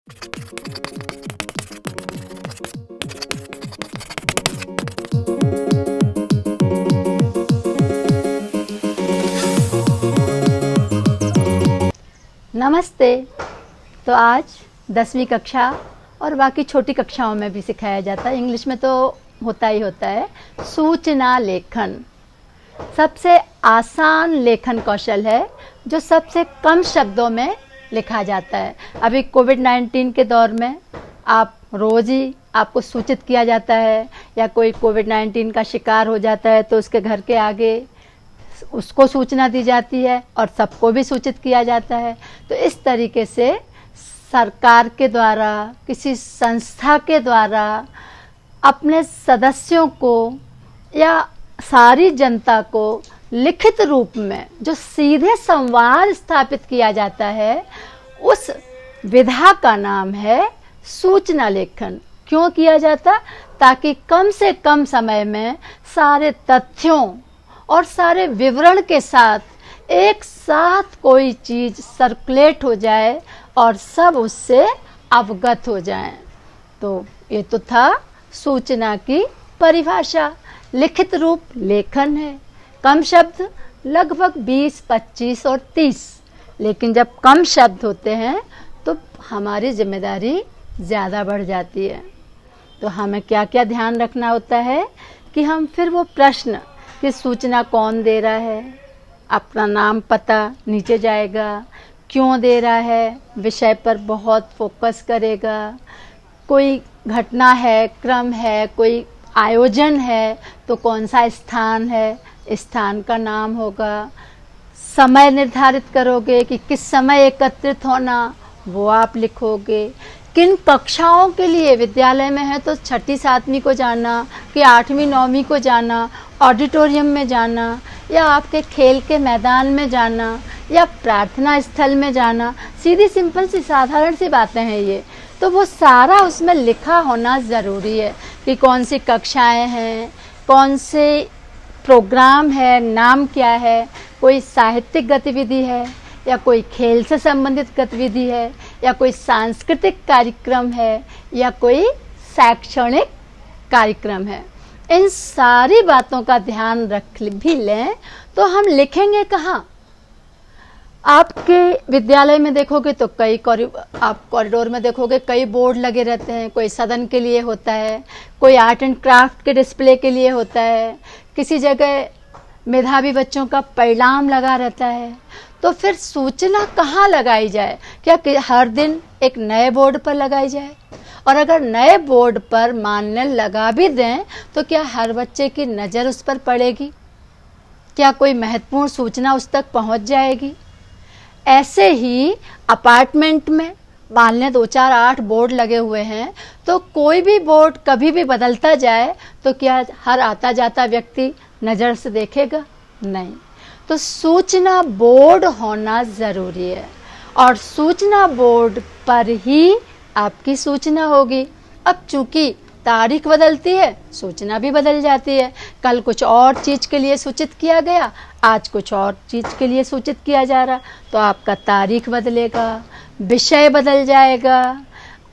नमस्ते। तो आज 10वीं कक्षा और बाकी छोटी कक्षाओं में भी सिखाया जाता है, इंग्लिश में तो होता ही होता है, सूचना लेखन। सबसे आसान लेखन कौशल है जो सबसे कम शब्दों में लिखा जाता है। अभी कोविड-19 के दौर में आप रोज़ ही आपको सूचित किया जाता है, या कोई कोविड-19 का शिकार हो जाता है तो उसके घर के आगे उसको सूचना दी जाती है और सबको भी सूचित किया जाता है। तो इस तरीके से सरकार के द्वारा, किसी संस्था के द्वारा अपने सदस्यों को या सारी जनता को लिखित रूप में जो सीधे संवाद स्थापित किया जाता है, उस विधा का नाम है सूचना लेखन। क्यों किया जाता? ताकि कम से कम समय में सारे तथ्यों और सारे विवरण के साथ एक साथ कोई चीज़ सर्कुलेट हो जाए और सब उससे अवगत हो जाएं। तो ये तो था सूचना की परिभाषा। लिखित रूप लेखन है, कम शब्द लगभग 20, 25 और 30। लेकिन जब कम शब्द होते हैं तो हमारी जिम्मेदारी ज़्यादा बढ़ जाती है। तो हमें क्या क्या ध्यान रखना होता है कि हम फिर वो प्रश्न कि सूचना कौन दे रहा है, अपना नाम पता नीचे जाएगा, क्यों दे रहा है विषय पर बहुत फोकस करेगा, कोई घटना है, क्रम है, कोई आयोजन है तो कौन सा स्थान है, स्थान का नाम होगा, समय निर्धारित करोगे कि किस समय एकत्रित होना, वो आप लिखोगे। किन कक्षाओं के लिए, विद्यालय में है तो 6ठी 7वीं को जाना कि 8वीं 9वीं को जाना, ऑडिटोरियम में जाना, या आपके खेल के मैदान में जाना, या प्रार्थना स्थल में जाना। सीधी सिंपल सी साधारण सी बातें हैं ये। तो वो सारा उसमें लिखा होना ज़रूरी है कि कौन सी कक्षाएं हैं, कौन से प्रोग्राम है, नाम क्या है, कोई साहित्यिक गतिविधि है या कोई खेल से संबंधित गतिविधि है या कोई सांस्कृतिक कार्यक्रम है या कोई शैक्षणिक कार्यक्रम है। इन सारी बातों का ध्यान रख भी लें तो हम लिखेंगे कहाँ? आपके विद्यालय में देखोगे तो आप कॉरिडोर में देखोगे कई बोर्ड लगे रहते हैं। कोई सदन के लिए होता है, कोई आर्ट एंड क्राफ्ट के डिस्प्ले के लिए होता है, किसी जगह मेधावी बच्चों का परिणाम लगा रहता है। तो फिर सूचना कहाँ लगाई जाए? क्या हर दिन एक नए बोर्ड पर लगाई जाए? और अगर नए बोर्ड पर मानने लगा भी दें तो क्या हर बच्चे की नज़र उस पर पड़ेगी? क्या कोई महत्वपूर्ण सूचना उस तक पहुंच जाएगी? ऐसे ही अपार्टमेंट में मान लें 2, 4, 8 बोर्ड लगे हुए हैं, तो कोई भी बोर्ड कभी भी बदलता जाए तो क्या हर आता जाता व्यक्ति नज़र से देखेगा? नहीं। तो सूचना बोर्ड होना ज़रूरी है और सूचना बोर्ड पर ही आपकी सूचना होगी। अब चूंकि तारीख बदलती है, सूचना भी बदल जाती है। कल कुछ और चीज़ के लिए सूचित किया गया, आज कुछ और चीज़ के लिए सूचित किया जा रहा, तो आपका तारीख बदलेगा, विषय बदल जाएगा।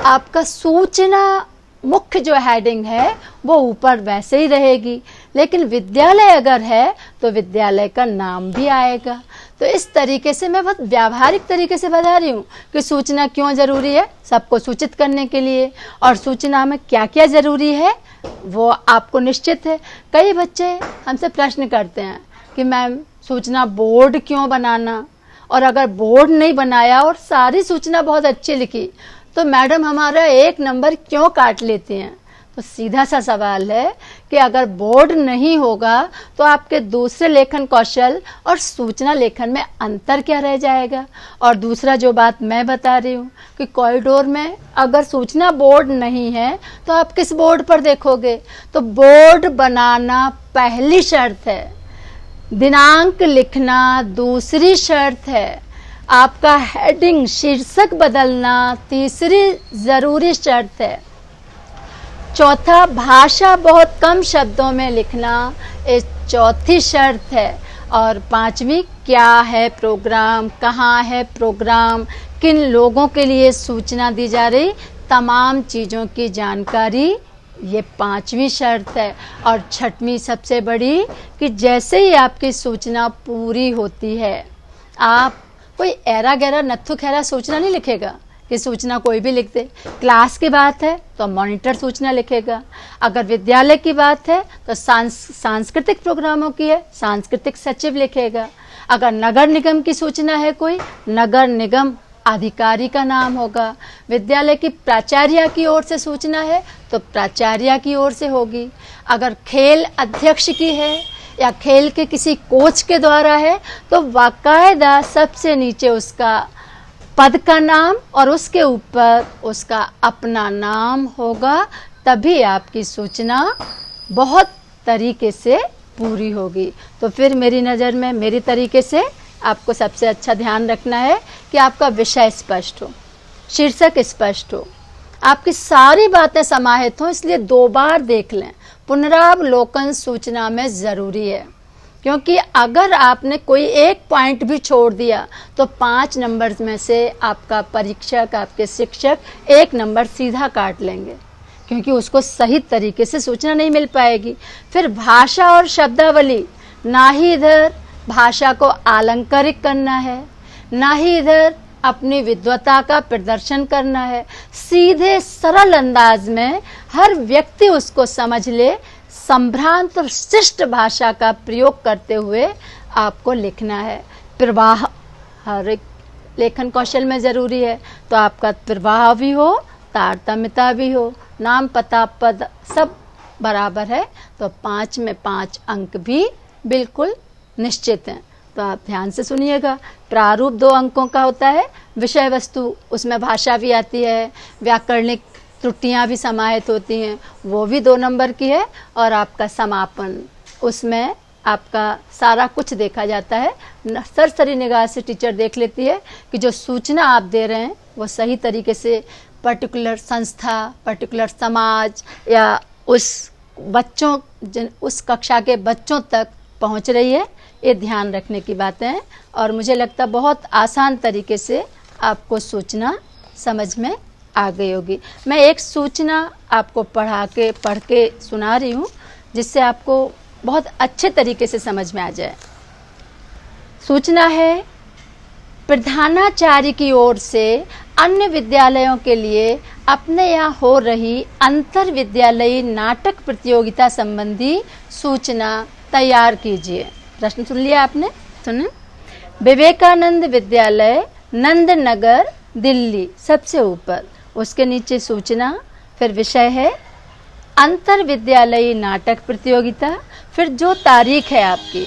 आपका सूचना मुख्य जो हेडिंग है वो ऊपर वैसे ही रहेगी, लेकिन विद्यालय अगर है तो विद्यालय का नाम भी आएगा। तो इस तरीके से मैं बहुत व्यावहारिक तरीके से बता रही हूँ कि सूचना क्यों ज़रूरी है, सबको सूचित करने के लिए, और सूचना में क्या क्या ज़रूरी है वो आपको निश्चित है। कई बच्चे हमसे प्रश्न करते हैं कि मैम सूचना बोर्ड क्यों बनाना, और अगर बोर्ड नहीं बनाया और सारी सूचना बहुत अच्छी लिखी तो मैडम हमारा 1 नंबर क्यों काट लेती हैं? तो सीधा सा सवाल है कि अगर बोर्ड नहीं होगा तो आपके दूसरे लेखन कौशल और सूचना लेखन में अंतर क्या रह जाएगा। और दूसरा जो बात मैं बता रही हूँ कि कॉरिडोर में अगर सूचना बोर्ड नहीं है तो आप किस बोर्ड पर देखोगे? तो बोर्ड बनाना पहली शर्त है, दिनांक लिखना दूसरी शर्त है, आपका हेडिंग शीर्षक बदलना तीसरी ज़रूरी शर्त है, चौथा भाषा बहुत कम शब्दों में लिखना एक चौथी शर्त है, और 5वीं क्या है प्रोग्राम, कहाँ है प्रोग्राम, किन लोगों के लिए सूचना दी जा रही, तमाम चीज़ों की जानकारी, ये 5वीं शर्त है। और 6वीं सबसे बड़ी कि जैसे ही आपकी सूचना पूरी होती है, आप कोई ऐरा गैरा नत्थु खैरा सूचना नहीं लिखेगा कि सूचना कोई भी लिख दे। क्लास की बात है तो मॉनिटर सूचना लिखेगा, अगर विद्यालय की बात है तो सांस्कृतिक प्रोग्रामों की है सांस्कृतिक सचिव लिखेगा, अगर नगर निगम की सूचना है कोई, नगर निगम अधिकारी का नाम होगा, विद्यालय की प्राचार्य की ओर से सूचना है तो प्राचार्य की ओर से होगी, अगर खेल अध्यक्ष की है या खेल के किसी कोच के द्वारा है तो बाकायदा सबसे नीचे उसका पद का नाम और उसके ऊपर उसका अपना नाम होगा, तभी आपकी सूचना बहुत तरीके से पूरी होगी। तो फिर मेरी नज़र में मेरी तरीके से आपको सबसे अच्छा ध्यान रखना है कि आपका विषय स्पष्ट हो, शीर्षक स्पष्ट हो, आपकी सारी बातें समाहित हों, इसलिए 2 बार देख लें। पुनरावलोकन सूचना में ज़रूरी है, क्योंकि अगर आपने कोई एक पॉइंट भी छोड़ दिया तो 5 नंबर में से आपका परीक्षक, आपके शिक्षक 1 नंबर सीधा काट लेंगे, क्योंकि उसको सही तरीके से सूचना नहीं मिल पाएगी। फिर भाषा और शब्दावली, ना ही इधर भाषा को अलंकारिक करना है, ना ही इधर अपनी विद्वता का प्रदर्शन करना है, सीधे सरल अंदाज में हर व्यक्ति उसको समझ ले, संभ्रांत और शिष्ट भाषा का प्रयोग करते हुए आपको लिखना है। प्रवाह हर एक लेखन कौशल में ज़रूरी है, तो आपका प्रवाह भी हो, तारतम्यता भी हो, नाम पता पद सब बराबर है, तो 5 में 5 अंक भी बिल्कुल निश्चित हैं। तो आप ध्यान से सुनिएगा। प्रारूप 2 अंकों का होता है, विषय वस्तु उसमें भाषा भी आती है, व्याकरणिक त्रुटियां भी समाहित होती हैं, वो भी 2 नंबर की है, और आपका समापन उसमें आपका सारा कुछ देखा जाता है। सरसरी निगाह से टीचर देख लेती है कि जो सूचना आप दे रहे हैं वो सही तरीके से पर्टिकुलर संस्था, पर्टिकुलर समाज या उस बच्चों उस कक्षा के बच्चों तक पहुंच रही है, ये ध्यान रखने की बातें हैं। और मुझे लगता बहुत आसान तरीके से आपको सूचना समझ में आ गई होगी। मैं एक सूचना आपको पढ़ के सुना रही हूँ, जिससे आपको बहुत अच्छे तरीके से समझ में आ जाए। सूचना है, प्रधानाचार्य की ओर से अन्य विद्यालयों के लिए अपने यहाँ हो रही अंतर विद्यालयी नाटक प्रतियोगिता संबंधी सूचना तैयार कीजिए। प्रश्न सुन लिया आपने? सुने। विवेकानंद विद्यालय नंदनगर दिल्ली सबसे ऊपर, उसके नीचे सूचना, फिर विषय है अंतर विद्यालयी नाटक प्रतियोगिता, फिर जो तारीख है आपकी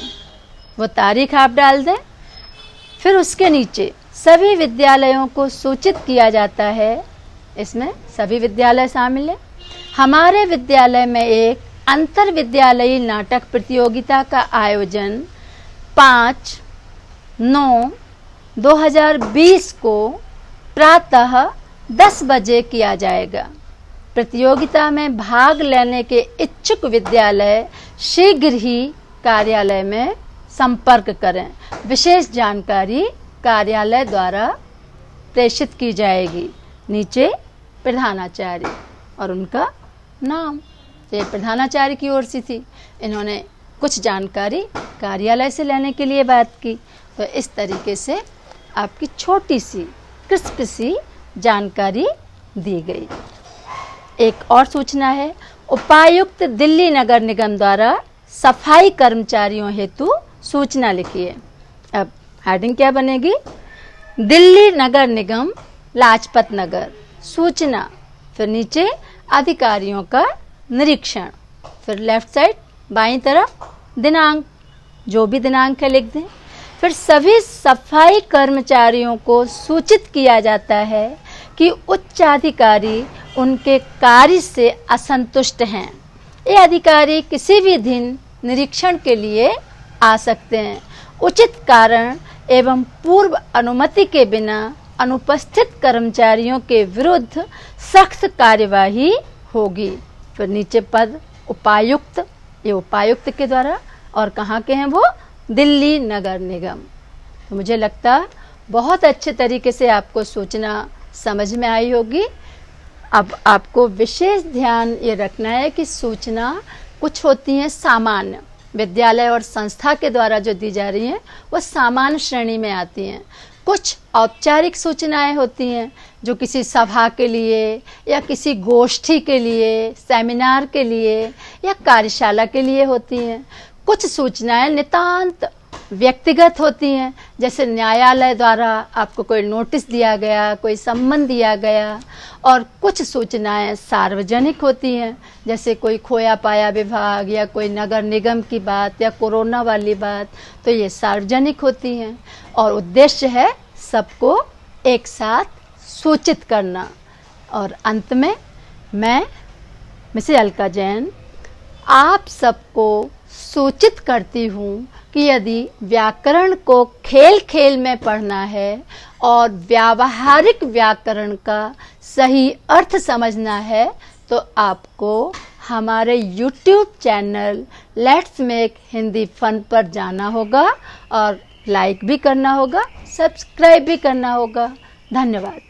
वो तारीख आप डाल दें, फिर उसके नीचे सभी विद्यालयों को सूचित किया जाता है, इसमें सभी विद्यालय शामिल हैं। हमारे विद्यालय में एक अंतर विद्यालयी नाटक प्रतियोगिता का आयोजन 5/9/2020 को प्रातः 10 बजे किया जाएगा। प्रतियोगिता में भाग लेने के इच्छुक विद्यालय शीघ्र ही कार्यालय में संपर्क करें। विशेष जानकारी कार्यालय द्वारा प्रेषित की जाएगी। नीचे प्रधानाचार्य और उनका नाम, ये प्रधानाचार्य की ओर से थी, इन्होंने कुछ जानकारी कार्यालय से लेने के लिए बात की। तो इस तरीके से आपकी छोटी सी क्रिस्प सी जानकारी दी गई। एक और सूचना है, उपायुक्त दिल्ली नगर निगम द्वारा सफाई कर्मचारियों हेतु सूचना लिखिए। अब हेडिंग क्या बनेगी? दिल्ली नगर निगम लाजपत नगर सूचना, फिर नीचे अधिकारियों का निरीक्षण, फिर लेफ्ट साइड बाईं तरफ दिनांक, जो भी दिनांक है लिख दें। फिर सभी सफाई कर्मचारियों को सूचित किया जाता है कि उच्चाधिकारी उनके कार्य से असंतुष्ट हैं। ये अधिकारी किसी भी दिन निरीक्षण के लिए आ सकते हैं। उचित कारण एवं पूर्व अनुमति के बिना अनुपस्थित कर्मचारियों के विरुद्ध सख्त कार्यवाही होगी। फिर नीचे पद उपायुक्त, ये उपायुक्त के द्वारा, और कहाँ के हैं वो? दिल्ली नगर निगम। तो मुझे लगता बहुत अच्छे तरीके से आपको सूचना समझ में आई होगी। अब आपको विशेष ध्यान ये रखना है कि सूचना कुछ होती हैं सामान्य, विद्यालय और संस्था के द्वारा जो दी जा रही हैं वो सामान्य श्रेणी में आती हैं। कुछ औपचारिक सूचनाएं होती हैं जो किसी सभा के लिए या किसी गोष्ठी के लिए, सेमिनार के लिए या कार्यशाला के लिए होती हैं। कुछ सूचनाएं नितांत व्यक्तिगत होती हैं, जैसे न्यायालय द्वारा आपको कोई नोटिस दिया गया, कोई सम्मन दिया गया। और कुछ सूचनाएं सार्वजनिक होती हैं, जैसे कोई खोया पाया विभाग या कोई नगर निगम की बात या कोरोना वाली बात, तो ये सार्वजनिक होती हैं और उद्देश्य है सबको एक साथ सूचित करना। और अंत में मैं मिसेस अलका जैन आप सबको सूचित करती हूँ कि यदि व्याकरण को खेल खेल में पढ़ना है और व्यावहारिक व्याकरण का सही अर्थ समझना है तो आपको हमारे YouTube channel let's make Hindi fun पर जाना होगा और लाइक भी करना होगा, सब्सक्राइब भी करना होगा। धन्यवाद।